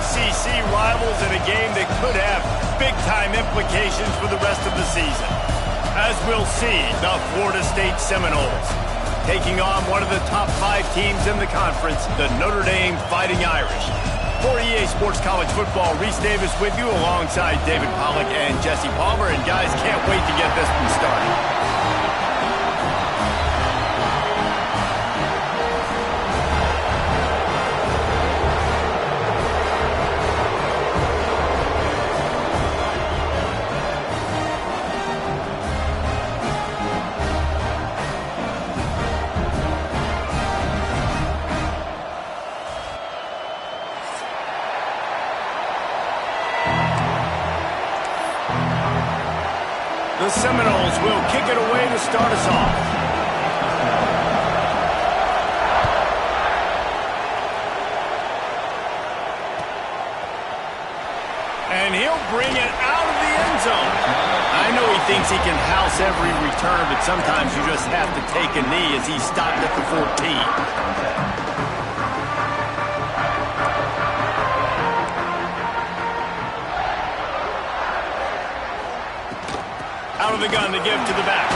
ACC rivals in a game that could have big-time implications for the rest of the season. As we'll see, the Florida State Seminoles taking on one of the top 5 teams in the conference, the Notre Dame Fighting Irish. For EA Sports College Football, Reese Davis with you alongside David Pollack and Jesse Palmer. And guys, can't wait to get this one started. The Seminoles will kick it away to start us off. And he'll bring it out of the end zone. I know he thinks he can house every return, but sometimes you just have to take a knee as he stopped at the 14. Out of the gun to give to the back.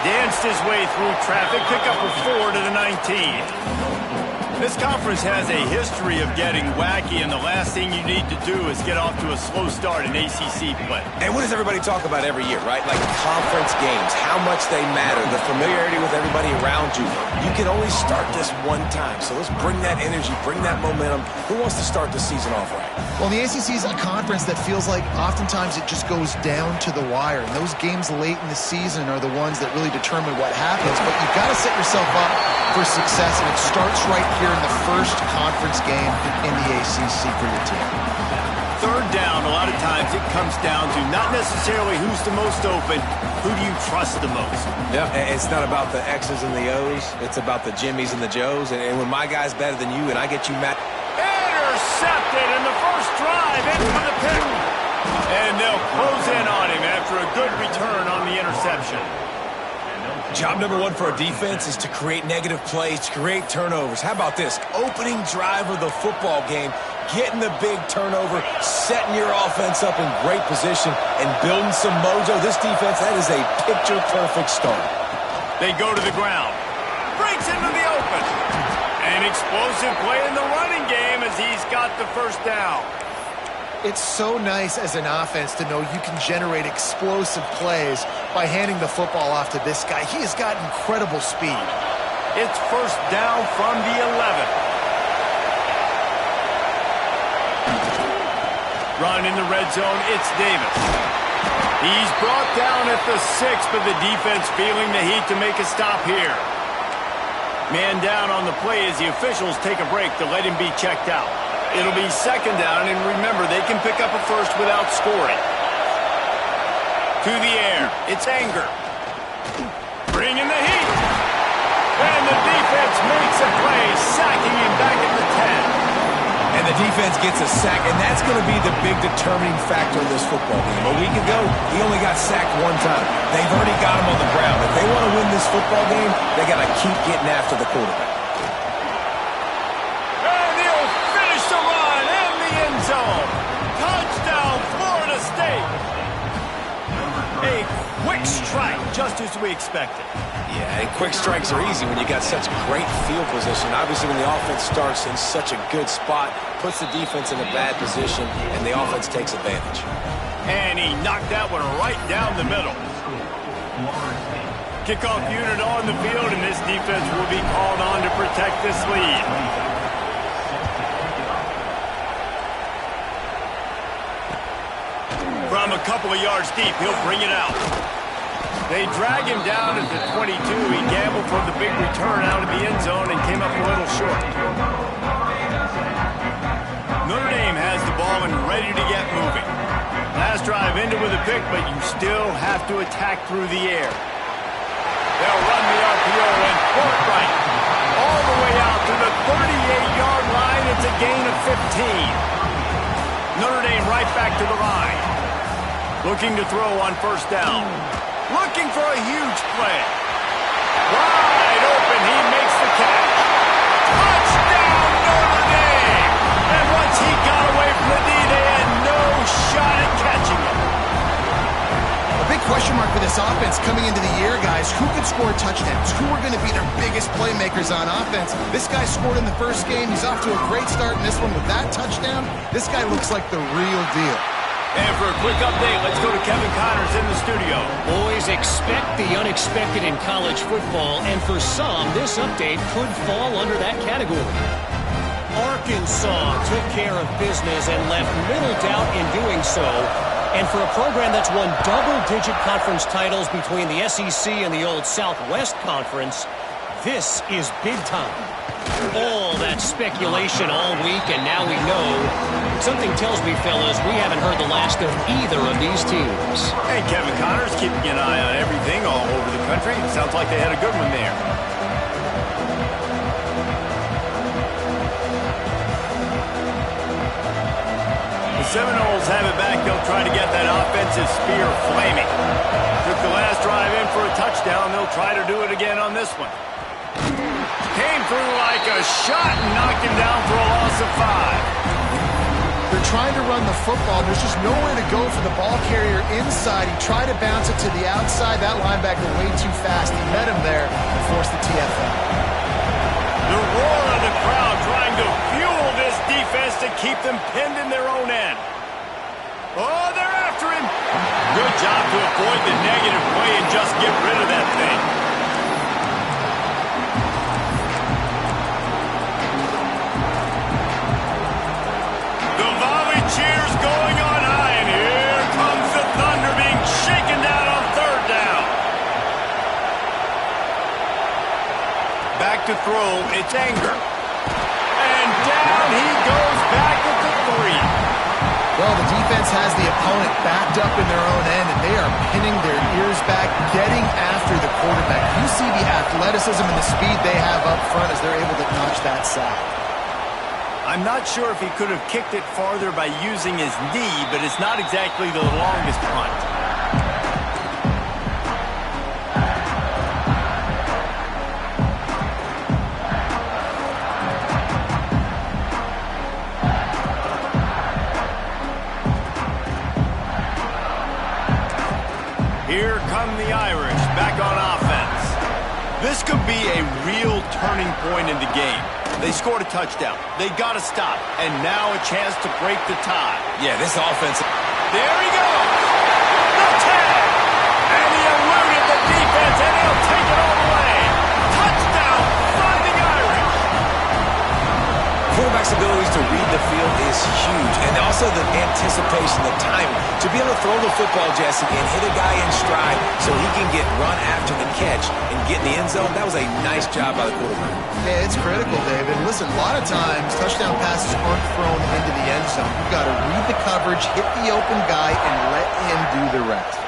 Danced his way through traffic. Pick up a 4 to the 19. This conference has a history of getting wacky, and the last thing you need to do is get off to a slow start in ACC play. And what does everybody talk about every year, right? Like conference games, how much they matter, the familiarity with everybody around you. You can only start this one time, so let's bring that energy, bring that momentum. Who wants to start the season off right? Well, the ACC is a conference that feels like oftentimes it just goes down to the wire. And those games late in the season are the ones that really determine what happens. But you've got to set yourself up for success, and it starts right here in the first conference game in the ACC for your team. Third down, a lot of times it comes down to not necessarily who's the most open, who do you trust the most? Yeah, it's not about the X's and the O's. It's about the Jimmys and the Joes. And when my guy's better than you and I get you Matt. Intercepted in the first drive, in for the pick. And they'll close in on him after a good return on the interception. Job number 1 for a defense is to create negative plays, to create turnovers. How about this? Opening drive of the football game, getting the big turnover, setting your offense up in great position, and building some mojo. This defense, that is a picture-perfect start. They go to the ground. Breaks into the open. An explosive play in the running game as he's got the first down. It's so nice as an offense to know you can generate explosive plays by handing the football off to this guy. He has got incredible speed. It's first down from the 11. Run in the red zone, it's Davis. He's brought down at the 6, but the defense feeling the heat to make a stop here. Man down on the play as the officials take a break to let him be checked out. It'll be second down, and remember, they can pick up a first without scoring. To the air, it's Anger. Bringing the heat. And the defense makes a play, sacking him back at the 10. And the defense gets a sack, and that's going to be the big determining factor in this football game. A week ago, he only got sacked 1 time. They've already got him on the ground. If they want to win this football game, they got to keep getting after the quarterback. Zone. Touchdown, Florida State. A quick strike, just as we expected. Yeah, and quick strikes are easy when you got such great field position. Obviously, when the offense starts in such a good spot, puts the defense in a bad position, and the offense takes advantage. And he knocked that one right down the middle. Kickoff unit on the field, and this defense will be called on to protect this lead. From a couple of yards deep, he'll bring it out. They drag him down at the 22. He gambled for the big return out of the end zone and came up a little short. Notre Dame has the ball and ready to get moving. Last drive ended with a pick, but you still have to attack through the air. They'll run the RPO and court right all the way out to the 38-yard line. It's a gain of 15. Notre Dame right back to the line. Looking to throw on first down. Looking for a huge play. Wide open, he makes the catch. Touchdown, Notre Dame! And once he got away coming into the year, guys, who could score touchdowns? Who are going to be their biggest playmakers on offense? This guy scored in the first game. He's off to a great start in this one with that touchdown. This guy looks like the real deal. And for a quick update, let's go to Kevin Connors in the studio. Boys, expect the unexpected in college football, and for some, this update could fall under that category. Arkansas took care of business and left little doubt in doing so. And for a program that's won double-digit conference titles between the SEC and the old Southwest Conference, this is big time. All that speculation all week, and now we know. Something tells me, fellas, we haven't heard the last of either of these teams. And Kevin Connors keeping an eye on everything all over the country. Sounds like they had a good one there. The Seminoles have it back. They'll try to get that offensive spear flaming. Took the last drive in for a touchdown. They'll try to do it again on this one. Came through like a shot and knocked him down for a loss of 5. They're trying to run the football. There's just nowhere to go for the ball carrier inside. He tried to bounce it to the outside. That linebacker way too fast. He met him there and forced the TFL. The roar of the crowd trying to fuel this defense to keep them pinned in their own end. Oh, they're after him. Good job to avoid the negative play and just get rid of that thing. Cheers going on high, and here comes the Thunder being shaken down on third down. Back to throw, it's Anger. And down he goes back at the 3. Well, the defense has the opponent backed up in their own end, and they are pinning their ears back, getting after the quarterback. You see the athleticism and the speed they have up front as they're able to notch that sack. I'm not sure if he could have kicked it farther by using his knee, but it's not exactly the longest punt. Here come the Irish back on offense. This could be a real turning point in the game. They scored a touchdown. They got to stop. And now a chance to break the tie. Yeah, this offense. There he goes. The tag. And he eluded the defense, and he'll take it all the way. Touchdown, Fighting Irish. Quarterback's abilities to read the field is huge. And also the anticipation, the timing. To be able to throw the football, Jesse, and hit a guy in stride so he can get run after the catch and get in the end zone, that was a nice job by the quarterback. Yeah, it's critical, David. Listen, a lot of times touchdown passes aren't thrown into the end zone. You've got to read the coverage, hit the open guy, and let him do the rest.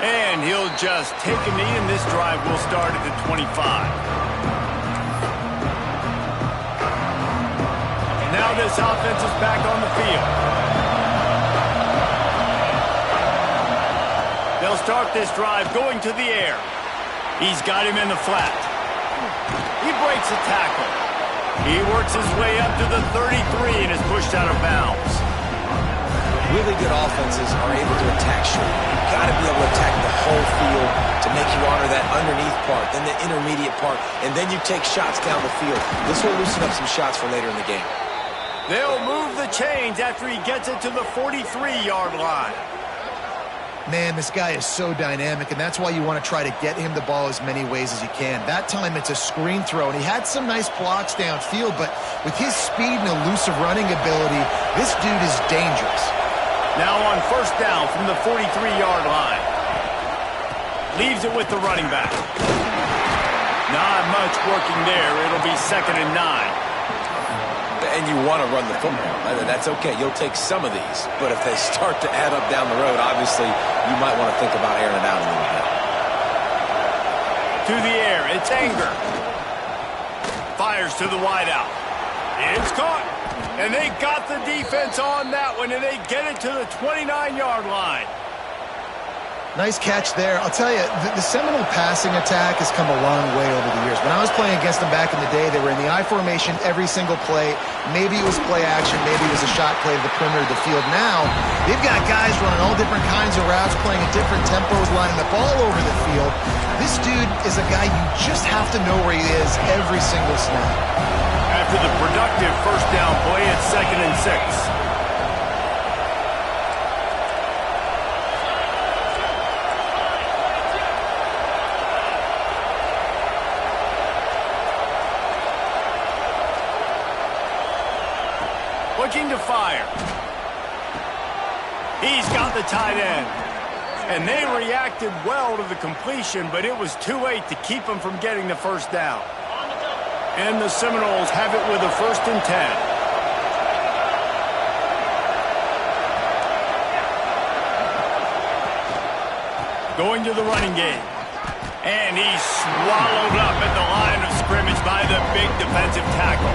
And he'll just take a knee, and this drive will start at the 25. Now this offense is back on the field. They'll start this drive going to the air. He's got him in the flat. He breaks a tackle. He works his way up to the 33 and is pushed out of bounds. Really good offenses are able to attack short. You've got to be able to attack the whole field to make you honor that underneath part, then the intermediate part, and then you take shots down the field. This will loosen up some shots for later in the game. They'll move the chains after he gets it to the 43-yard line. Man, this guy is so dynamic, and that's why you want to try to get him the ball as many ways as you can. That time it's a screen throw, and he had some nice blocks downfield, but with his speed and elusive running ability, this dude is dangerous. Now on first down from the 43-yard line. Leaves it with the running back. Not much working there. It'll be 2nd and 9. And you want to run the football. That's okay. You'll take some of these. But if they start to add up down the road, obviously, you might want to think about airing it out a little bit. To the air. It's Anger. Fires to the wideout. It's caught. And they got the defense on that one, and they get it to the 29-yard line. Nice catch there. I'll tell you, the Seminole passing attack has come a long way over the years. When I was playing against them back in the day, they were in the I formation every single play. Maybe it was play action. Maybe it was a shot play to the perimeter of the field. Now, they've got guys running all different kinds of routes, playing at different tempos, lining up all over the field. This dude is a guy you just have to know where he is every single snap. After the productive first down play, it's 2nd and 6. Looking to fire. He's got the tight end. And they reacted well to the completion, but it was too late to keep them from getting the first down. And the Seminoles have it with a 1st and 10. Going to the running game. And he's swallowed up at the line of scrimmage by the big defensive tackle.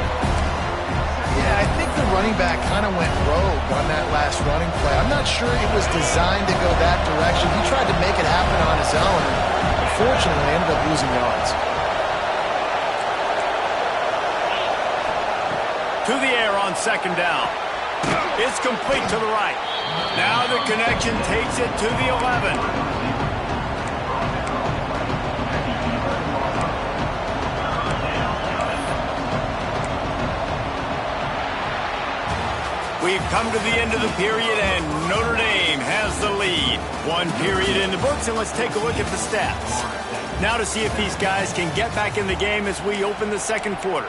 Yeah, I think the running back kind of went rogue on that last running play. I'm not sure it was designed to go that direction. He tried to make it happen on his own, and unfortunately ended up losing yards. To the air on 2nd down. It's complete to the right. Now the connection takes it to the 11. We've come to the end of the period, and Notre Dame has the lead. 1 period in the books, and let's take a look at the stats. Now to see if these guys can get back in the game as we open the 2nd quarter.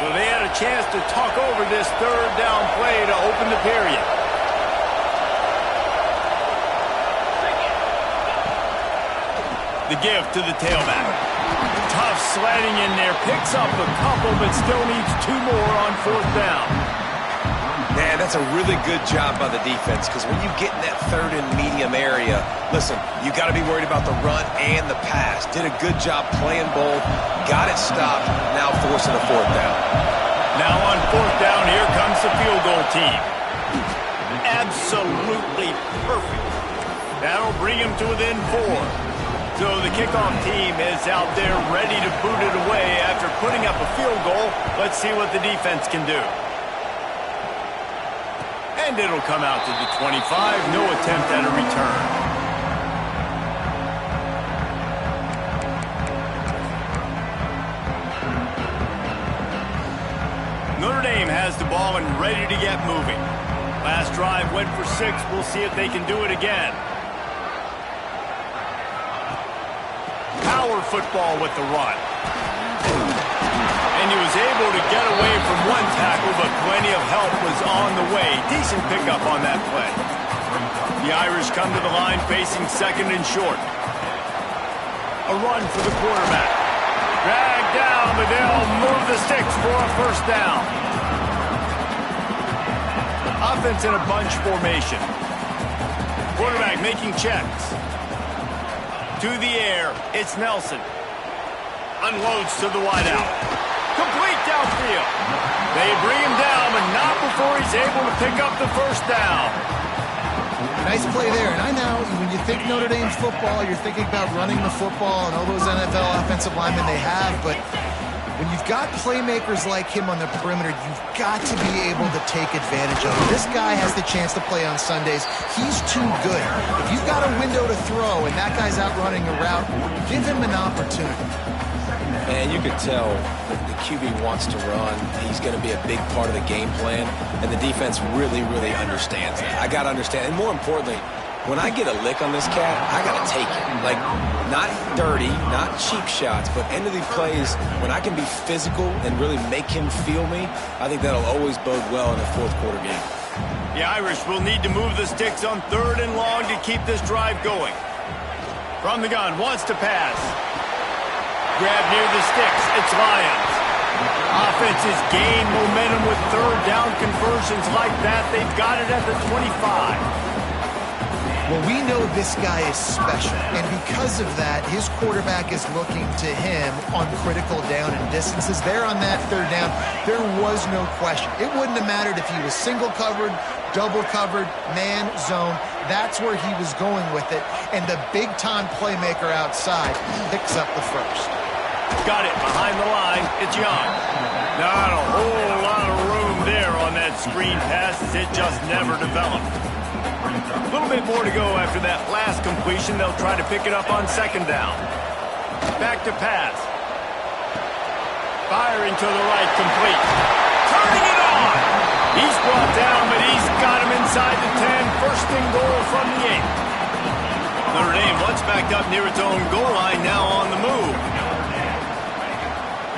So they had a chance to talk over this 3rd down play to open the period. The give to the tailback. Tough slanting in there. Picks up a couple, but still needs 2 more on 4th down. Man, that's a really good job by the defense, because when you get in that 3rd and medium area, listen, you got to be worried about the run and the pass. Did a good job playing both. Got it stopped. Now forcing a 4th down. Now on 4th down, here comes the field goal team. Absolutely perfect. That'll bring him to within 4. So the kickoff team is out there ready to boot it away after putting up a field goal. Let's see what the defense can do. And it'll come out to the 25. No attempt at a return. Notre Dame has the ball and ready to get moving. Last drive went for 6. We'll see if they can do it again. Power football with the run. And he was able to get away from 1 tackle, but plenty of help was on the way. Decent pickup on that play. The Irish come to the line facing 2nd and short. A run for the quarterback. Dragged down, but they'll move the sticks for a 1st down. Offense in a bunch formation. Quarterback making checks. To the air, it's Nelson. Unloads to the wideout. Complete downfield. They bring him down, but not before he's able to pick up the 1st down. Nice play there. And I know when you think Notre Dame football, you're thinking about running the football and all those NFL offensive linemen they have, but when you've got playmakers like him on the perimeter, you've got to be able to take advantage of it. This guy has the chance to play on Sundays. He's too good. If you've got a window to throw and that guy's out running a route, give him an opportunity. And you can tell the QB wants to run. He's going to be a big part of the game plan, and the defense really, really understands that. I got to understand, and more importantly, when I get a lick on this cat, I got to take it. Like, not dirty, not cheap shots, but end of the plays, when I can be physical and really make him feel me, I think that'll always bode well in a 4th quarter game. The Irish will need to move the sticks on 3rd and long to keep this drive going. From the gun, wants to pass. Grab near the sticks, it's Lions. Offenses gain momentum with 3rd down conversions like that. They've got it at the 25. Well, we know this guy is special, and because of that, his quarterback is looking to him on critical down and distances. There on that third down, there was no question. It wouldn't have mattered if he was single covered, double covered, man, zone. That's where he was going with it, and the big-time playmaker outside picks up the first. Got it behind the line. It's Young. Not a whole lot of room there on that screen pass as it just never developed. A little bit more to go after that last completion. They'll try to pick it up on second down. Back to pass. Firing to the right, complete. Turning it on. He's brought down, but he's got him inside the 10. First and goal from the 8. Notre Dame once backed up near its own goal line, now on the move.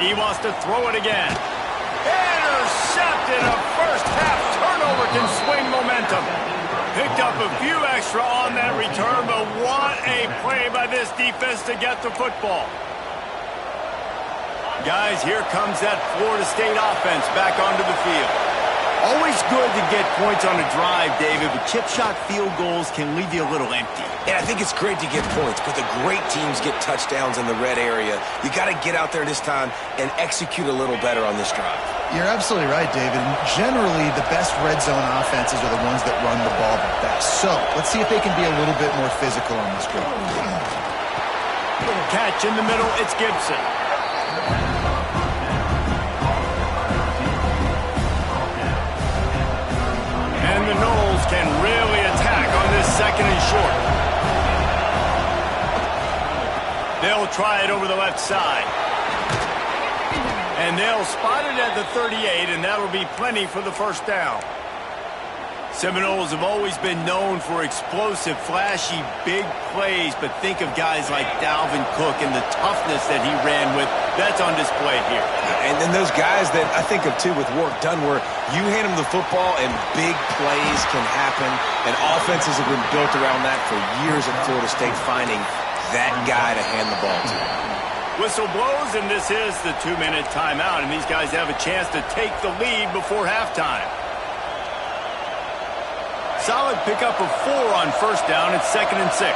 He wants to throw it again. Intercepted. A first-half turnover can swing momentum. Picked up a few extra on that return, but what a play by this defense to get the football. Guys, here comes that Florida State offense back onto the field. Always good to get points on a drive, David, but chip shot field goals can leave you a little empty. And I think it's great to get points, but the great teams get touchdowns in the red area. You got to get out there this time and execute a little better on this drive. You're absolutely right, David. And generally, the best red zone offenses are the ones that run the ball the best. So let's see if they can be a little bit more physical on this drive. Catch in the middle, it's Gibson. And the Noles can really attack on this second and short. They'll try it over the left side. And they'll spot it at the 38, and that'll be plenty for the first down. Seminoles have always been known for explosive, flashy, big plays, but think of guys like Dalvin Cook and the toughness that he ran with. That's on display here. And then those guys that I think of, too, with work done, where you hand them the football and big plays can happen, and offenses have been built around that for years at Florida State, finding that guy to hand the ball to. Whistle blows, and this is the 2-minute timeout, and these guys have a chance to take the lead before halftime. Solid pickup of 4 on first down. It's 2nd and 6.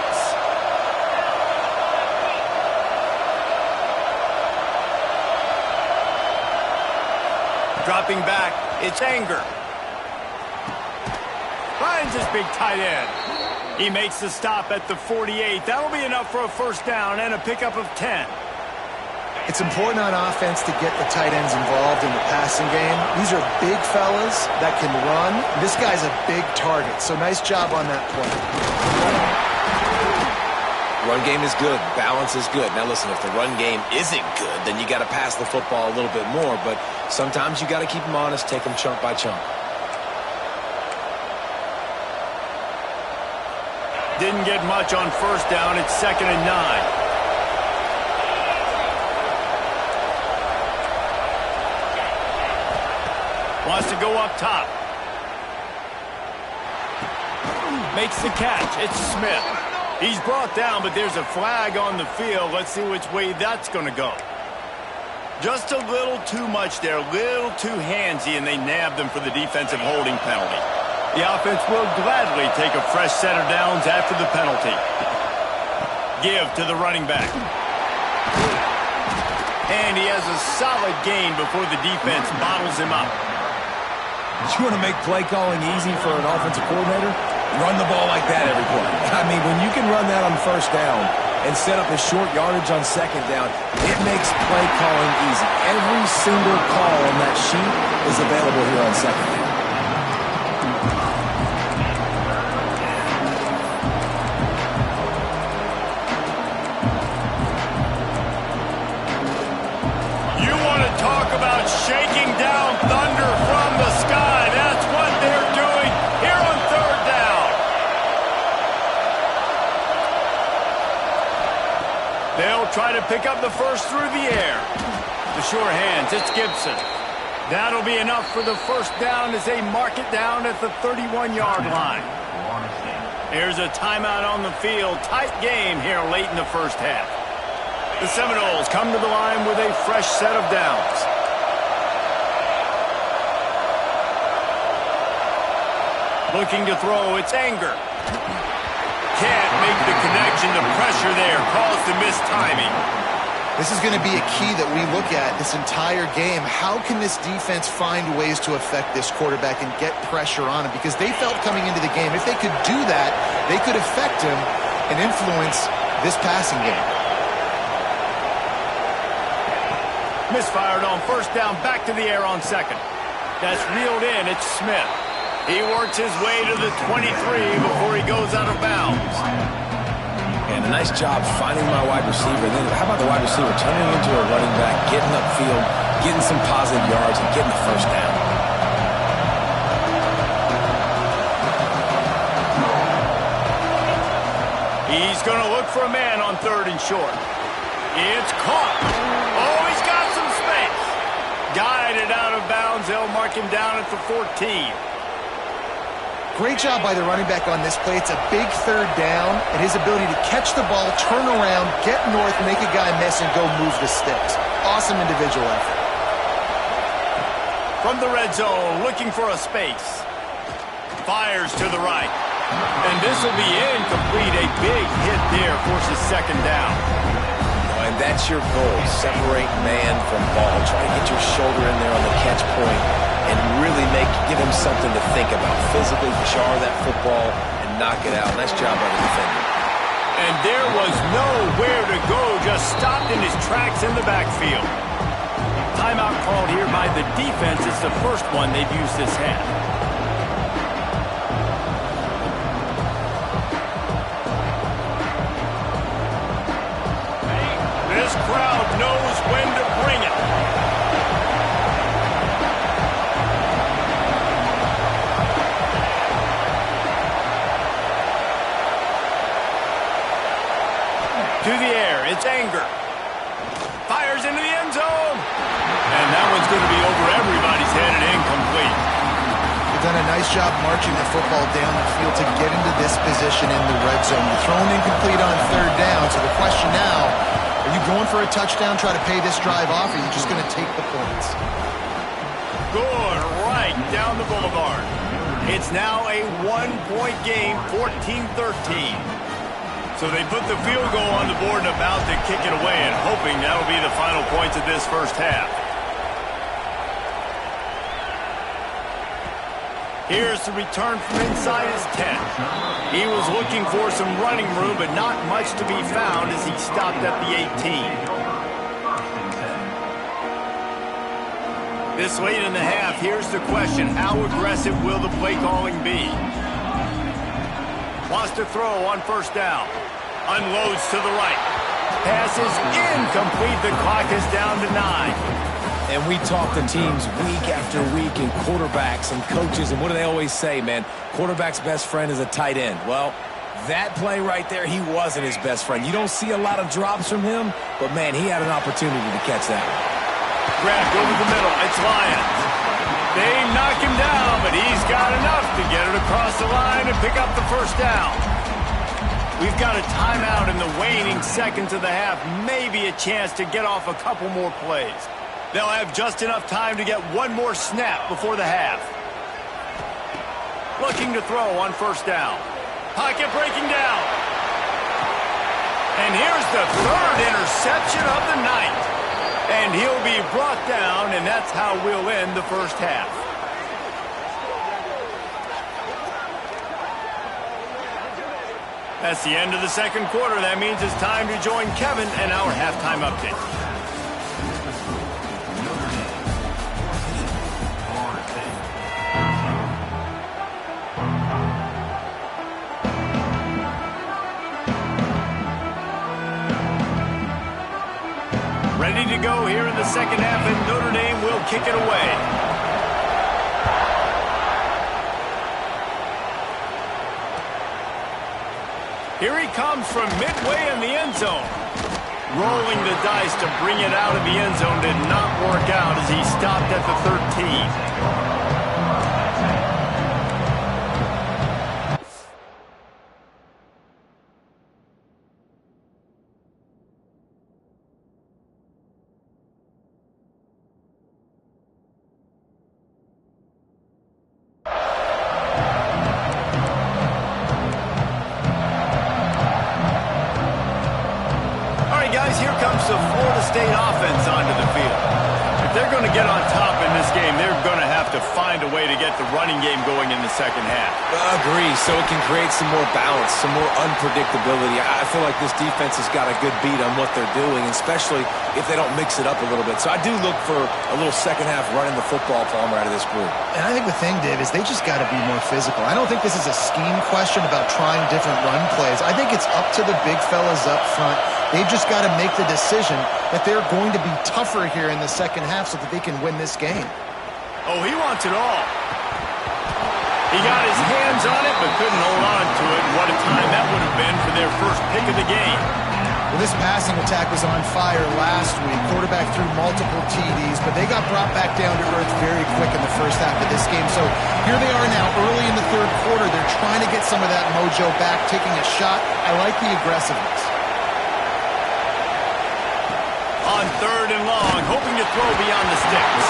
Dropping back, it's Anger. Finds his big tight end. He makes the stop at the 48. That'll be enough for a first down and a pickup of 10. It's important on offense to get the tight ends involved in the passing game. These are big fellas that can run. This guy's a big target, so nice job on that play. Run game is good. Balance is good. Now listen, if the run game isn't good, then you got to pass the football a little bit more, but sometimes you got to keep them honest, take them chunk by chunk. Didn't get much on first down. It's 2nd and 9. Wants to go up top. Makes the catch. It's Smith. He's brought down, but there's a flag on the field. Let's see which way that's going to go. Just a little too much there, a little too handsy, and they nabbed them for the defensive holding penalty. The offense will gladly take a fresh set of downs after the penalty. Give to the running back. And he has a solid gain before the defense bottles him up. You want to make play calling easy for an offensive coordinator? Run the ball like that every play. I mean, when you can run that on first down and set up a short yardage on second down, it makes play calling easy. Every single call on that sheet is available here on second down. You want to talk about shaking down thunder from the sky. That's what they're doing here on third down. They'll try to pick up the first through the air. The sure hands, it's Gibson. That'll be enough for the first down as they mark it down at the 31-yard line. Here's a timeout on the field. Tight game here late in the first half. The Seminoles come to the line with a fresh set of downs. Looking to throw, it's Anger. can't make the connection. The pressure there caused the missed timing. This is going to be a key that we look at this entire game. How can this defense find ways to affect this quarterback and get pressure on him? Because they felt coming into the game, if they could do that, they could affect him and influence this passing game. Misfired on first down, back to the air on second. That's reeled in. It's Smith. He works his way to the 23 before he goes out of bounds. And a nice job finding my wide receiver. Then how about the wide receiver turning into a running back, getting upfield, getting some positive yards, and getting the first down. He's going to look for a man on third and short. It's caught. Oh, he's got some space. Guided out of bounds. They'll mark him down at the 14. Great job by the running back on this play. It's a big third down, and his ability to catch the ball, turn around, get north, make a guy miss, and go move the sticks. Awesome individual effort. From the red zone, looking for a space. Fires to the right. And this will be incomplete. A big hit there forces second down. And that's your goal. Separate man from ball. Try to get your shoulder in there on the catch point and really give him something to think about. Physically jar that football and knock it out. Nice job by the defender. And there was nowhere to go. Just stopped in his tracks in the backfield. Timeout called here by the defense. It's the first one they've used this half. This crowd knows when to bring it. To the air, it's Anger. Fires into the end zone. And that one's going to be over everybody's head and incomplete. They've done a nice job marching the football down the field to get into this position in the red zone. You're thrown incomplete on third down, so the question now, are you going for a touchdown, try to pay this drive off, or are you just going to take the points? Good, right down the boulevard. It's now a one-point game, 14-13. So they put the field goal on the board and about to kick it away and hoping that'll be the final points of this first half. Here's the return from inside his 10. He was looking for some running room, but not much to be found as he stopped at the 18. This late in the half, here's the question. How aggressive will the play calling be? Wants to throw on first down. Unloads to the right. Pass is incomplete. The clock is down to 9. And we talk to teams week after week and quarterbacks and coaches, and what do they always say, man? Quarterback's best friend is a tight end. Well, that play right there, he wasn't his best friend. You don't see a lot of drops from him, but, man, he had an opportunity to catch that one. Grabbed over the middle. It's Lions. They knock him down, but he's got enough to get it across the line and pick up the first down. We've got a timeout in the waning seconds of the half. Maybe a chance to get off a couple more plays. They'll have just enough time to get one more snap before the half. Looking to throw on first down. Pocket breaking down. And here's the third interception of the night. And he'll be brought down, and that's how we'll end the first half. That's the end of the second quarter. That means it's time to join Kevin and our halftime update. Ready to go here in the second half, and Notre Dame will kick it away. Here he comes from midway in the end zone. Rolling the dice to bring it out of the end zone did not work out as he stopped at the 13. comes the Florida State offense onto the field. If they're going to get on top in this game, they're going to have to find a way to get the running game going in the second half. Agree, so it can create some more balance, some more unpredictability. I feel like this defense has got a good beat on what they're doing, especially if they don't mix it up a little bit. So I do look for a little second half running the football, Palmer, out of this group. And I think the thing, Dave, is they just got to be more physical. I don't think this is a scheme question about trying different run plays. I think it's up to the big fellas up front. They've just got to make the decision that they're going to be tougher here in the second half so that they can win this game. Oh, he wants it all. He got his hands on it, but couldn't hold on to it. And what a time that would have been for their first pick of the game. Well, this passing attack was on fire last week. Quarterback threw multiple TDs, but they got brought back down to earth very quick in the first half of this game. So here they are now, early in the third quarter. They're trying to get some of that mojo back, taking a shot. I like the aggressiveness. On third and long, hoping to throw beyond the sticks.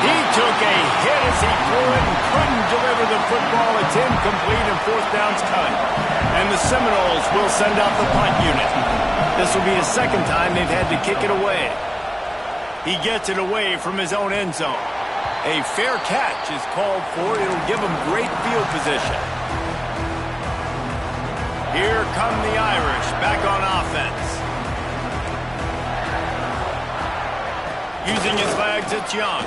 He took a hit as he threw it and couldn't deliver the football. It's incomplete and fourth down's cut. And the Seminoles will send out the punt unit. This will be the second time they've had to kick it away. He gets it away from his own end zone. A fair catch is called for. It'll give him great field position. Here come the Irish back on offense. Using his legs, it's Young.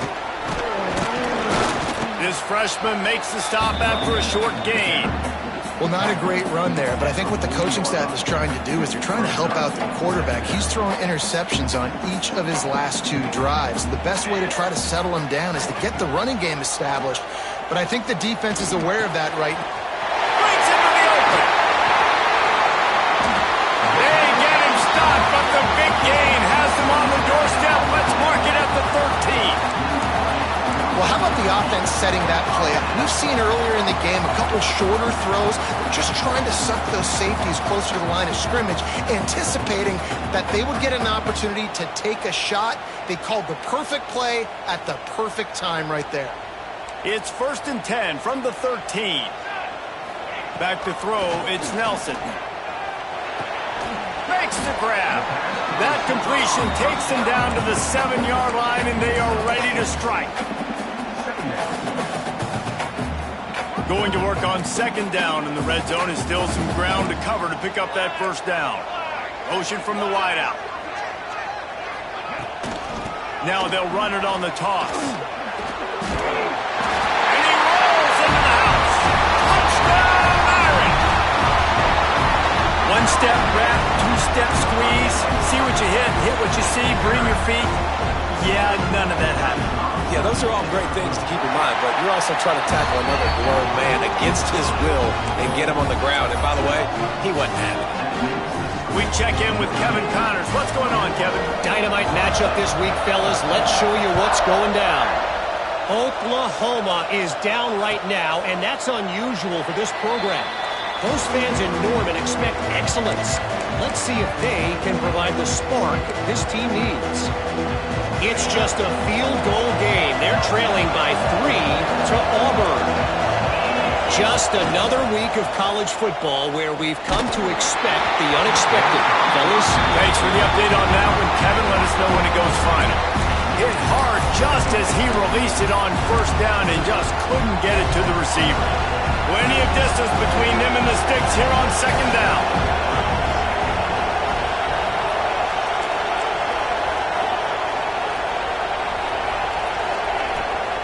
This freshman makes the stop after a short gain. Well, not a great run there, but I think what the coaching staff is trying to do is they're trying to help out their quarterback. He's throwing interceptions on each of his last two drives. The best way to try to settle him down is to get the running game established. But I think the defense is aware of that right now. Breaks into the open. They get him stopped, but the big gain has them on the doorstep. Let's mark it at the 13. Well, how about the offense setting that play up? We've seen earlier in the game a couple shorter throws. They're just trying to suck those safeties closer to the line of scrimmage, anticipating that they would get an opportunity to take a shot. They called the perfect play at the perfect time right there. It's 1st and 10 from the 13. Back to throw, it's Nelson. Makes the grab. That completion takes them down to the 7-yard line, and they are ready to strike. Going to work on second down in the red zone, is still some ground to cover to pick up that first down. Motion from the wideout. Now they'll run it on the toss. And he rolls into the house. Touchdown, Irish! One step wrap, two-step squeeze. See what you hit what you see, bring your feet. Yeah, none of that happened. Yeah, those are all great things to keep in mind, but you're also trying to tackle another grown man against his will and get him on the ground. And by the way, he wasn't having it. We check in with Kevin Connors. What's going on, Kevin? Dynamite matchup this week, fellas. Let's show you what's going down. Oklahoma is down right now, and that's unusual for this program. Those fans in Norman expect excellence. Let's see if they can provide the spark this team needs. It's just a field goal game. They're trailing by 3 to Auburn. Just another week of college football where we've come to expect the unexpected. Fellas? Thanks for the update on that one, Kevin. Let us know when it goes final. Hit hard just as he released it on first down and just couldn't get it to the receiver. Plenty of distance between them and the sticks here on second down.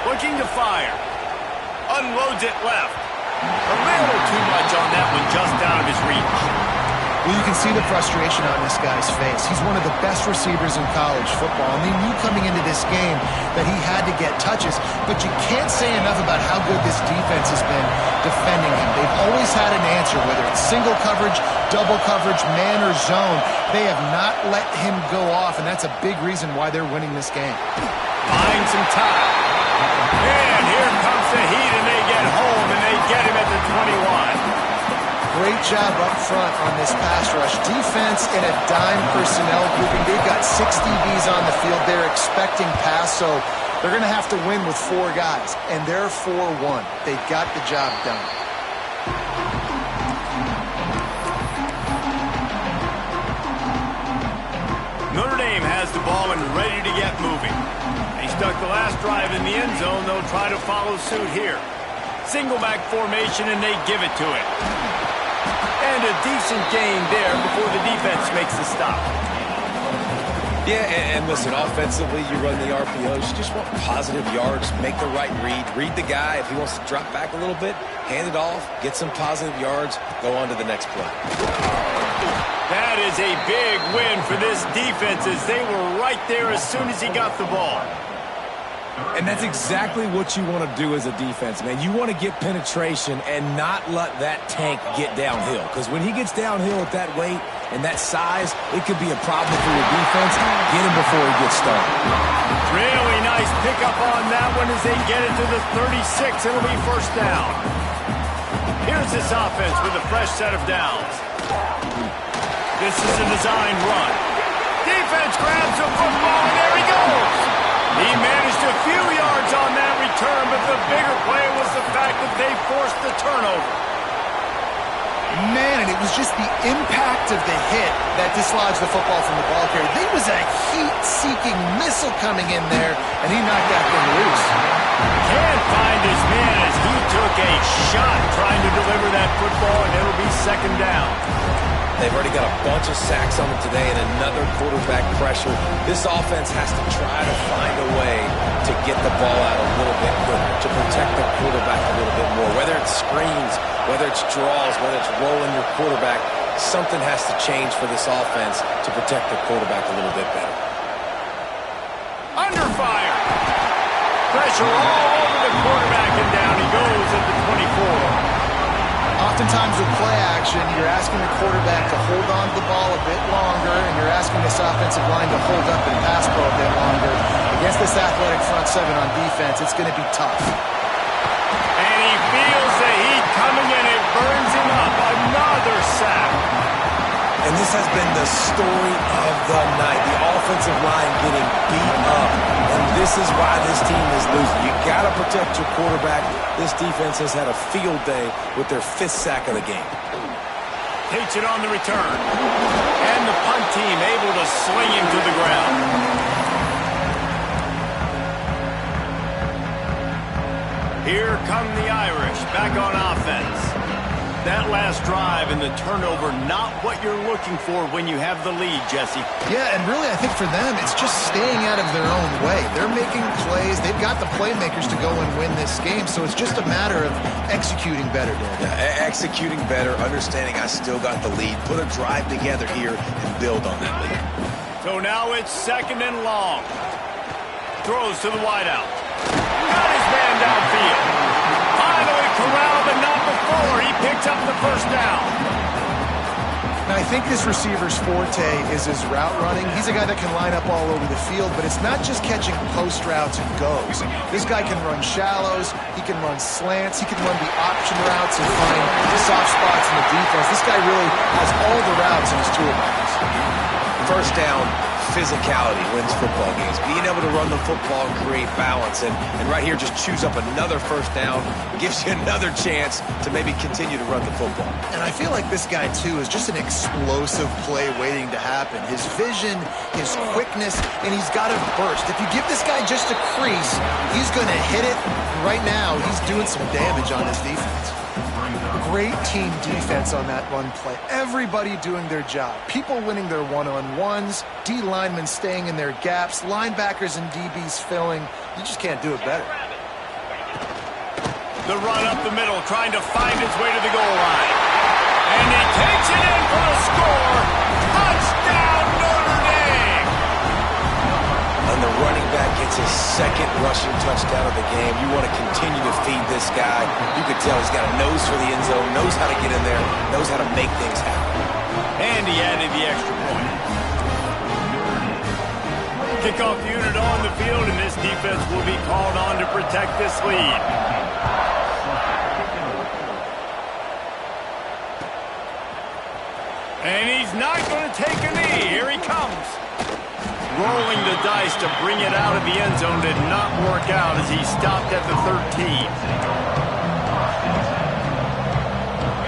Looking to fire. Unloads it left. A little too much on that one, just out of his reach. Well, you can see the frustration on this guy's face. He's one of the best receivers in college football, and they knew coming into this game that he had to get touches, but you can't say enough about how good this defense has been defending him. They've always had an answer, whether it's single coverage, double coverage, man or zone. They have not let him go off, and that's a big reason why they're winning this game. Buying some time. And here comes the heat, and they get home, and they get him at the 21. Great job up front on this pass rush. Defense in a dime personnel grouping. They've got 6 DBs on the field. They're expecting pass, so they're going to have to win with 4 guys, and they're 4-1. They got the job done. Notre Dame has the ball and ready to get moving. They stuck the last drive in the end zone. They'll try to follow suit here. Single back formation, and they give it to it. And a decent gain there before the defense makes the stop. Yeah, and listen, offensively, you run the RPOs. You just want positive yards, make the right read the guy. If he wants to drop back a little bit, hand it off, get some positive yards, go on to the next play. That is a big win for this defense as they were right there as soon as he got the ball. And that's exactly what you want to do as a defense, man. You want to get penetration and not let that tank get downhill. Because when he gets downhill at that weight and that size, it could be a problem for your defense. Get him before he gets started. Really nice pickup on that one as they get it to the 36. It'll be first down. Here's this offense with a fresh set of downs. This is a designed run. Defense grabs the football, and there he goes. He managed a few yards on that return, but the bigger play was the fact that they forced the turnover. Man, and it was just the impact of the hit that dislodged the football from the ball carrier. There was a heat-seeking missile coming in there, and he knocked that thing loose. Can't find his man as he took a shot trying to deliver that football, and it'll be second down. They've already got a bunch of sacks on them today and another quarterback pressure. This offense has to try to find a way to get the ball out a little bit quicker, to protect the quarterback a little bit more. Whether it's screens, whether it's draws, whether it's rolling your quarterback, something has to change for this offense to protect the quarterback a little bit better. Under fire. Pressure all over the quarterback, and down he goes at the 24. Oftentimes with play action, you're asking the quarterback to hold on to the ball a bit longer, and you're asking this offensive line to hold up and pass pro a bit longer. Against this athletic front seven on defense, it's going to be tough. And he feels the heat coming in. It burns him up. Another sack. And this has been the story of the night. The offensive line getting beat up. And this is why this team is losing. You got to protect your quarterback. This defense has had a field day with their 5th sack of the game. Takes it on the return. And the punt team able to swing him to the ground. Here come the Irish back on offense. That last drive and the turnover, not what you're looking for when you have the lead, Jesse. Yeah, and really I think for them, it's just staying out of their own way. They're making plays. They've got the playmakers to go and win this game, so it's just a matter of executing better, Dan. Yeah, executing better, understanding I still got the lead. Put a drive together here and build on that lead. So now it's second and long. Throws to the wideout. Got his man downfield. Finally corralled, but not before. He picks up the first down. Now, I think this receiver's forte is his route running. He's a guy that can line up all over the field, but it's not just catching post routes and goes. This guy can run shallows. He can run slants. He can run the option routes and find the soft spots in the defense. This guy really has all the routes in his toolbox. First down, physicality wins football games. Being able to run the football and create balance. And right here, just choose up another first down. Gives you another chance to maybe continue to run the football. And I feel like this guy, too, is just an explosive play waiting to happen. His vision, his quickness, and he's got a burst. If you give this guy just a crease, he's going to hit it. Right now, he's doing some damage on this defense. Great team defense on that run play. Everybody doing their job. People winning their one-on-ones, D linemen staying in their gaps, linebackers and DBs filling. You just can't do it better. The run up the middle, trying to find his way to the goal line. And he takes it in for a score. Touchdown, Notre Dame! And the running back gets his second rushing touchdown of the game. You want to continue to feed this guy. You can tell he's got a nose for the end zone, knows how to get in there, knows how to make things happen. And he added the extra point. Kickoff unit on the field, and this defense will be called on to protect this lead. And he's not going to take a knee. Here he comes. Rolling the dice to bring it out of the end zone did not work out as he stopped at the 13.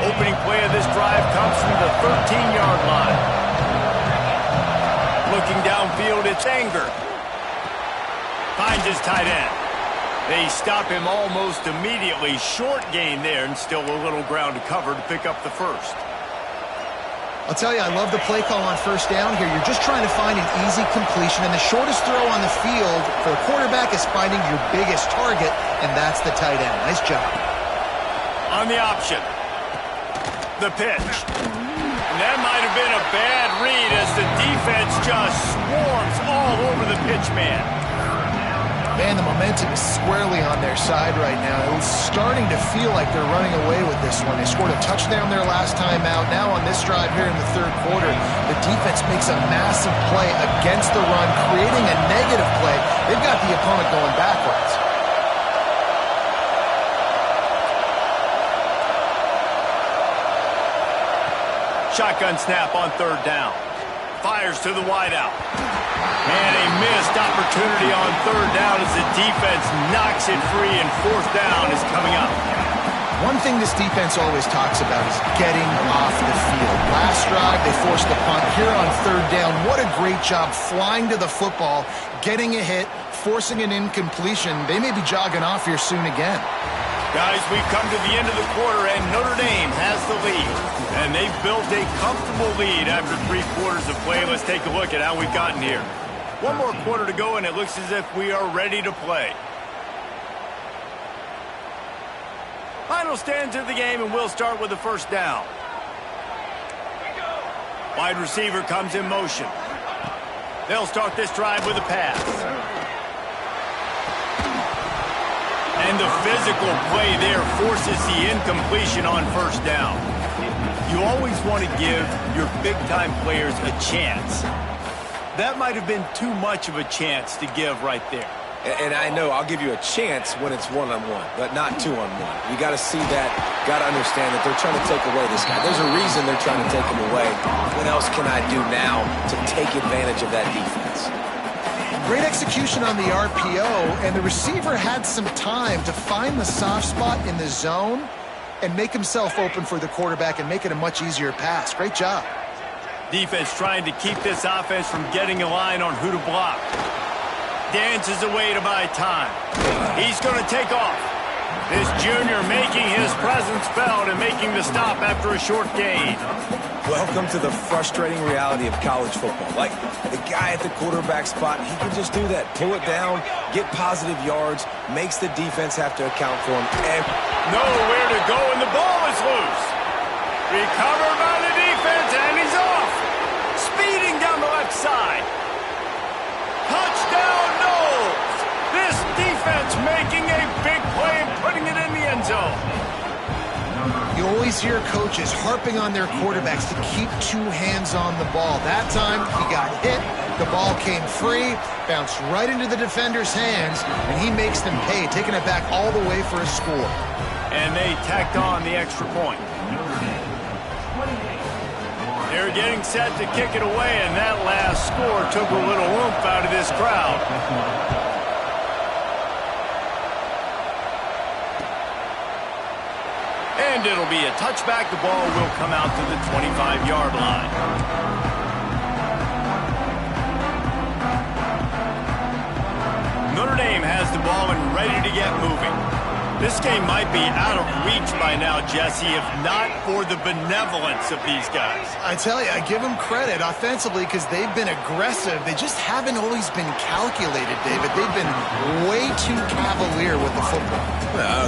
Opening play of this drive comes from the 13-yard line. looking downfield, it's Anger. Finds his tight end. They stop him almost immediately. Short gain there, and still a little ground to cover to pick up the first. I'll tell you, I love the play call on first down here. You're just trying to find an easy completion, and the shortest throw on the field for a quarterback is finding your biggest target, and that's the tight end. Nice job. On the option. The pitch. And that might have been a bad read as the defense just swarms all over the pitch man. Man, the momentum is squarely on their side right now. It was starting to feel like they're running away with this one. They scored a touchdown their last time out. Now on this drive here in the third quarter, the defense makes a massive play against the run, creating a negative play. They've got the opponent going backwards. Shotgun snap on third down. Fires to the wideout. And a missed opportunity on third down as the defense knocks it free, and fourth down is coming up. One thing this defense always talks about is getting off the field. Last drive, they forced the punt. Here on third down, what a great job flying to the football, getting a hit, forcing an incompletion. They may be jogging off here soon again. Guys, we've come to the end of the quarter, and Notre Dame has the lead. And they've built a comfortable lead after 3 quarters of play. Let's take a look at how we've gotten here. One more quarter to go, and it looks as if we are ready to play. Final stands of the game, and we'll start with the first down. Wide receiver comes in motion. They'll start this drive with a pass. And the physical play there forces the incompletion on first down. You always want to give your big-time players a chance. That might have been too much of a chance to give right there. And I know I'll give you a chance when it's one-on-one, but not two-on-one. You got to see that, got to understand that they're trying to take away this guy. There's a reason they're trying to take him away. What else can I do now to take advantage of that defense? Great execution on the RPO, and the receiver had some time to find the soft spot in the zone and make himself open for the quarterback and make it a much easier pass. Great job. Defense trying to keep this offense from getting a line on who to block. Dances away to buy time. He's going to take off. This junior making his presence felt and making the stop after a short gain. Welcome to the frustrating reality of college football. Like, the guy at the quarterback spot, he can just do that. Pull it down, get positive yards, makes the defense have to account for him. And nowhere to go, and the ball is loose. Recovered by the defense, and he's off. Speeding down the left side. Touchdown, Knowles. This defense making a big play and putting it in the end zone. You always hear coaches harping on their quarterbacks to keep 2 hands on the ball. That time, he got hit, the ball came free, bounced right into the defender's hands, and he makes them pay, taking it back all the way for a score. And they tacked on the extra point. They're getting set to kick it away, and that last score took a little oomph out of this crowd. And it'll be a touchback. The ball will come out to the 25-yard line. Notre Dame has the ball and ready to get moving. This game might be out of reach by now, Jesse, if not for the benevolence of these guys. I tell you, I give them credit offensively because they've been aggressive. They just haven't always been calculated, David. They've been way too cavalier with the football.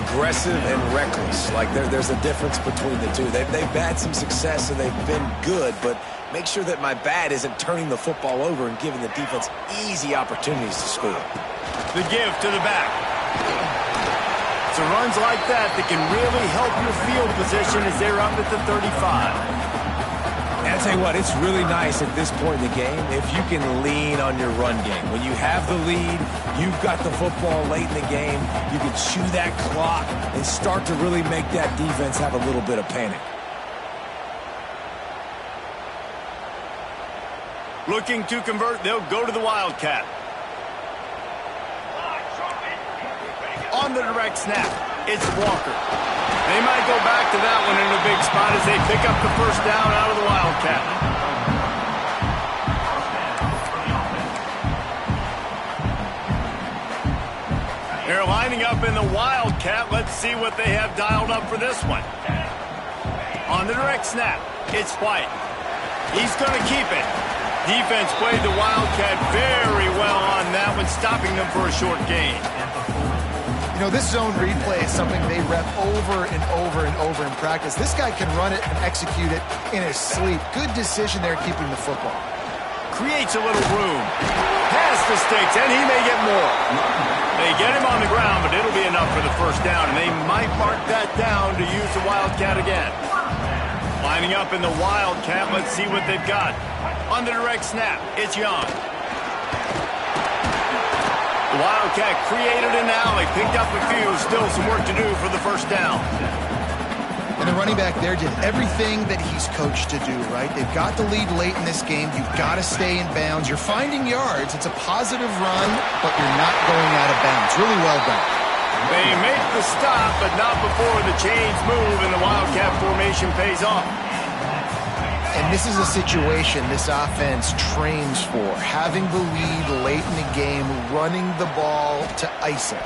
Aggressive and reckless. Like, there's a difference between the two. They've had some success and they've been good, but make sure that my bat isn't turning the football over and giving the defense easy opportunities to score. The give to the back. So runs like that can really help your field position as they're up at the 35. And I'll tell you what, it's really nice at this point in the game if you can lean on your run game. When you have the lead, you've got the football late in the game, you can chew that clock and start to really make that defense have a little bit of panic. Looking to convert, they'll go to the Wildcat. On the direct snap, it's Walker. They might go back to that one in a big spot as they pick up the first down out of the Wildcat. Wildcat. Let's see what they have dialed up for this one. On the direct snap, it's White. He's going to keep it. Defense played the Wildcat very well on that one, stopping them for a short gain. You know, this zone replay is something they rep over and over and over in practice. This guy can run it and execute it in his sleep. Good decision there keeping the football. Creates a little room. Past the sticks, and he may get more. They get him on the ground, but it'll be enough for the first down, and they might mark that down to use the Wildcat again. Lining up in the Wildcat, let's see what they've got. On the direct snap, it's Young. The Wildcat created an alley, picked up a few, still some work to do for the first down. And the running back there did everything that he's coached to do, right? They've got the lead late in this game. You've got to stay in bounds. You're finding yards. It's a positive run, but you're not going out of bounds. Really well done. They make the stop, but not before the chains move and the Wildcat formation pays off. And this is a situation this offense trains for. Having the lead late in the game, running the ball to ice it.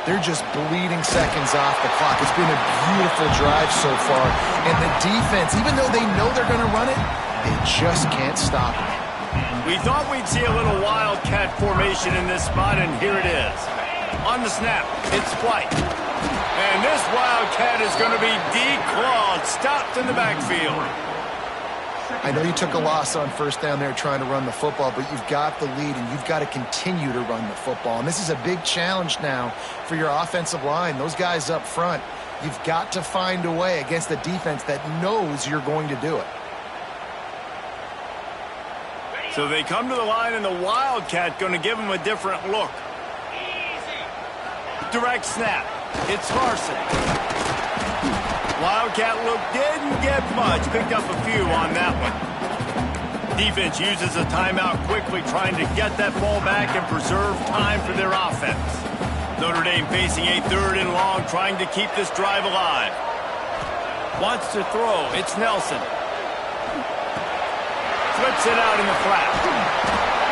They're just bleeding seconds off the clock. It's been a beautiful drive so far. And the defense, even though they know they're going to run it, they just can't stop it. We thought we'd see a little Wildcat formation in this spot, and here it is. On the snap, it's White. And this Wildcat is going to be declawed, stopped in the backfield. I know you took a loss on first down there trying to run the football, but you've got the lead, and you've got to continue to run the football. And this is a big challenge now for your offensive line. Those guys up front, you've got to find a way against a defense that knows you're going to do it. So they come to the line, and the Wildcat going to give them a different look. Direct snap. It's Larson. Wildcat look didn't get much. Picked up a few on that one. Defense uses a timeout quickly, trying to get that ball back and preserve time for their offense. Notre Dame facing a 3rd and long, trying to keep this drive alive. Wants to throw. It's Nelson. Flips it out in the flat.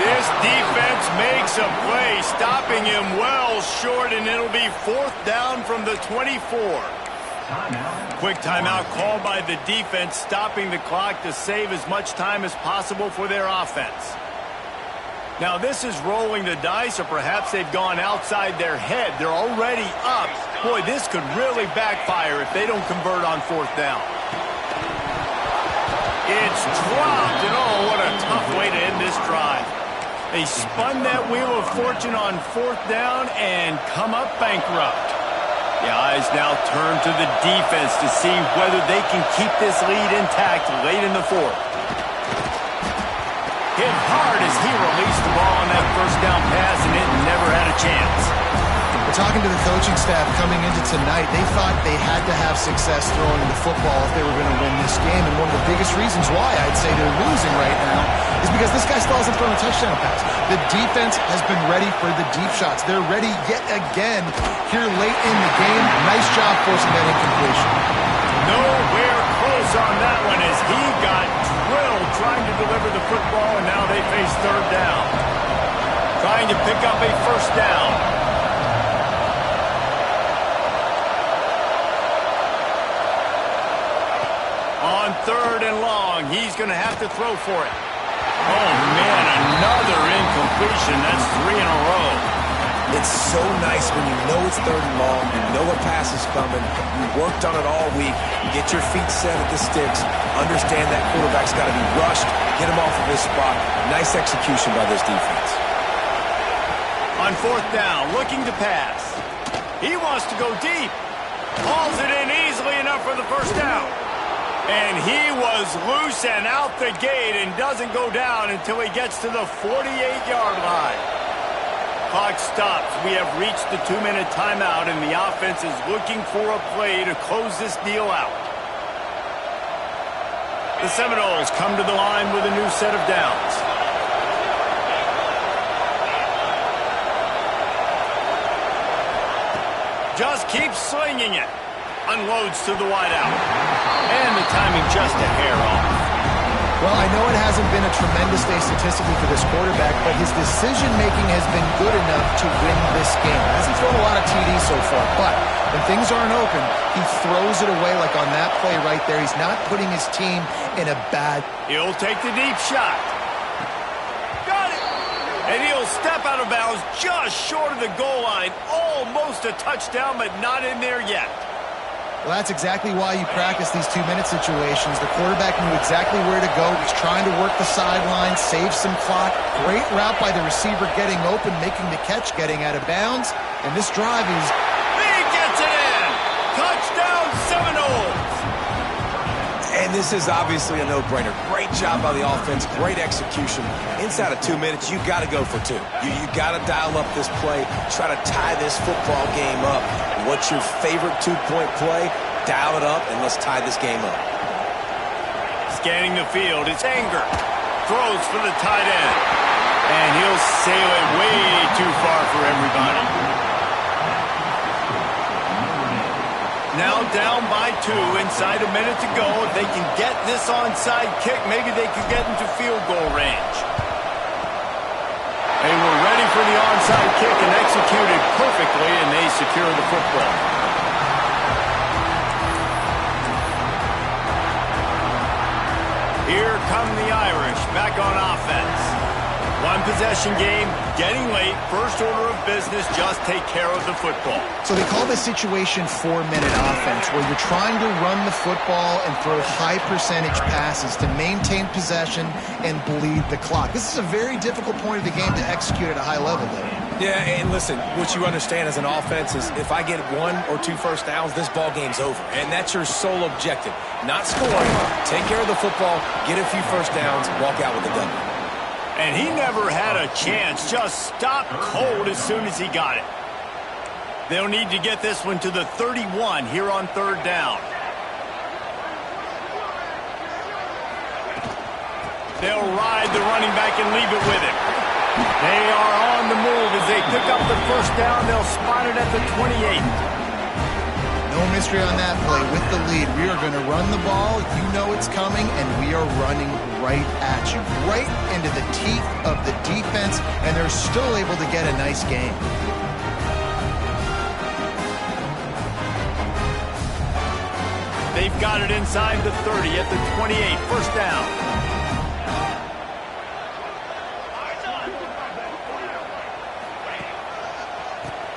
This defense makes a play, stopping him well short, and it'll be 4th down from the 24. Quick timeout called by the defense, stopping the clock to save as much time as possible for their offense. Now this is rolling the dice, or perhaps they've gone outside their head. They're already up. Boy, this could really backfire if they don't convert on 4th down. It's dropped, and oh, what a tough way to end this drive. They spun that wheel of fortune on 4th down and come up bankrupt. The eyes now turn to the defense to see whether they can keep this lead intact late in the 4th. Hit hard as he released the ball on that first down pass, and it never had a chance. We're talking to the coaching staff coming into tonight. They thought they had to have success throwing the football if they were going to win this game, and one of the biggest reasons why I'd say they're losing right now is because this guy still hasn't thrown a touchdown pass. The defense has been ready for the deep shots. They're ready yet again here late in the game. Nice job forcing that incompletion. Nowhere close on that one as he got drilled trying to deliver the football, and now they face 3rd down. Trying to pick up a first down. On 3rd and long, he's going to have to throw for it. Oh, man, another incompletion. That's 3 in a row. It's so nice when you know it's 3rd and long, you know a pass is coming, you worked on it all week, you get your feet set at the sticks, understand that quarterback's got to be rushed, get him off of his spot. Nice execution by this defense. On 4th down, looking to pass. He wants to go deep. Hauls it in easily enough for the first down. And he was loose and out the gate and doesn't go down until he gets to the 48-yard line. Clock stops. We have reached the 2-minute timeout, and the offense is looking for a play to close this deal out. The Seminoles come to the line with a new set of downs. Just keeps slinging it. Unloads to the wideout. And the timing just a hair off. Well, I know it hasn't been a tremendous day statistically for this quarterback, but his decision-making has been good enough to win this game. Hasn't thrown a lot of TDs so far, but when things aren't open, he throws it away like on that play right there. He's not putting his team in a bad... He'll take the deep shot. Got it! And he'll step out of bounds just short of the goal line. Almost a touchdown, but not in there yet. Well, that's exactly why you practice these two-minute situations. The quarterback knew exactly where to go. He's trying to work the sideline, save some clock. Great route by the receiver getting open, making the catch, getting out of bounds. And this drive is... He gets it in! Touchdown, Seminoles! And this is obviously a no-brainer. Great job by the offense, great execution. Inside of 2 minutes, you got to go for two. You got to dial up this play, try to tie this football game up. What's your favorite two-point play? Dial it up, and let's tie this game up. Scanning the field, it's Anger. Throws for the tight end. And he'll sail it way too far for everybody. Now down by 2, inside a minute to go. If they can get this onside kick, maybe they could get into field goal range. They were ready for the onside kick and executed perfectly, and they secure the football. Here come the Irish back on offense. One possession game, getting late, first order of business, just take care of the football. So they call this situation 4-minute offense, where you're trying to run the football and throw high percentage passes to maintain possession and bleed the clock. This is a very difficult point of the game to execute at a high level, though. Yeah, and listen, what you understand as an offense is if I get 1 or 2 first downs, this ball game's over. And that's your sole objective. Not scoring, take care of the football, get a few first downs, walk out with the W. And he never had a chance, just stopped cold as soon as he got it. They'll need to get this one to the 31 here on third down. They'll ride the running back and leave it with him. They are on the move as they pick up the first down. They'll spot it at the 28. No mystery on that play. With the lead, we are going to run the ball. You know it's coming, and we are running right at you, right into the teeth of the defense, and they're still able to get a nice game. They've got it inside the 30 at the 28. First down.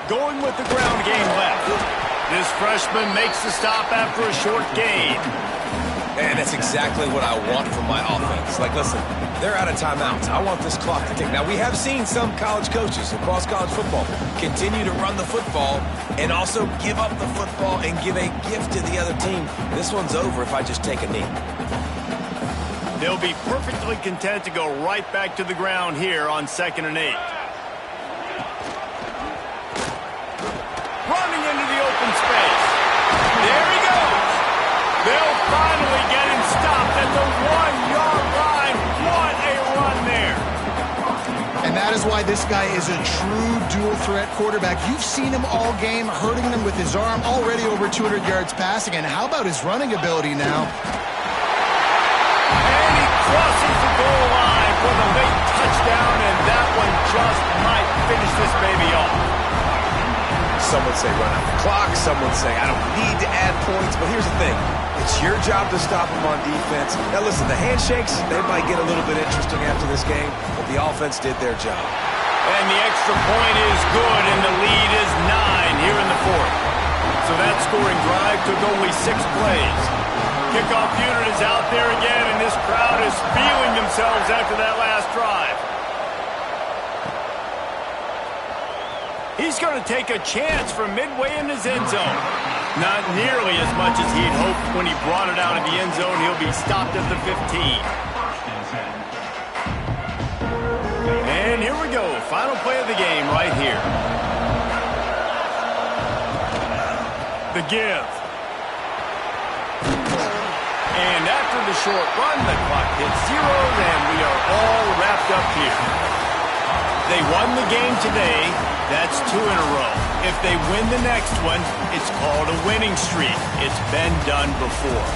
Going with the ground game left. This freshman makes the stop after a short gain. And that's exactly what I want from my offense. Like, listen, they're out of timeouts. I want this clock to tick. Now, we have seen some college coaches across college football continue to run the football and also give up the football and give a gift to the other team. This one's over if I just take a knee. They'll be perfectly content to go right back to the ground here on 2nd and 8. Running into the open space. There he goes. They'll finally get him stopped at the 1-yard line. What a run there. And that is why this guy is a true dual-threat quarterback. You've seen him all game, hurting them with his arm, already over 200 yards passing. And how about his running ability now? And he crosses the goal line for the late touchdown, and that one just might finish this baby off. Some would say run out the clock. Some would say I don't need to add points. But here's the thing. It's your job to stop them on defense. Now, listen, the handshakes, they might get a little bit interesting after this game, but the offense did their job. And the extra point is good, and the lead is 9 here in the 4th. So that scoring drive took only 6 plays. Kickoff unit is out there again, and this crowd is feeling themselves after that last drive. He's going to take a chance from midway in his end zone. Not nearly as much as he'd hoped when he brought it out of the end zone. He'll be stopped at the 15. And here we go. Final play of the game right here. The give. And after the short run, the clock hits 0, and we are all wrapped up here. They won the game today. That's 2 in a row. If they win the next one, it's called a winning streak. It's been done before.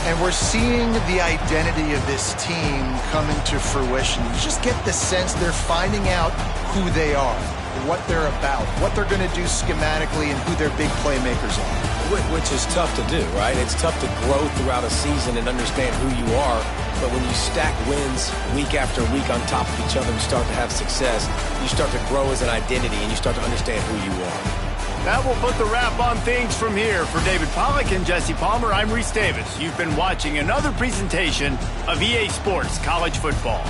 And we're seeing the identity of this team come into fruition. You just get the sense they're finding out who they are, what they're about, what they're going to do schematically, and who their big playmakers are. Which is tough to do, right? It's tough to grow throughout a season and understand who you are. But when you stack wins week after week on top of each other and start to have success, you start to grow as an identity and you start to understand who you are. That will put the wrap on things from here. For David Pollack and Jesse Palmer, I'm Reese Davis. You've been watching another presentation of EA Sports College Football.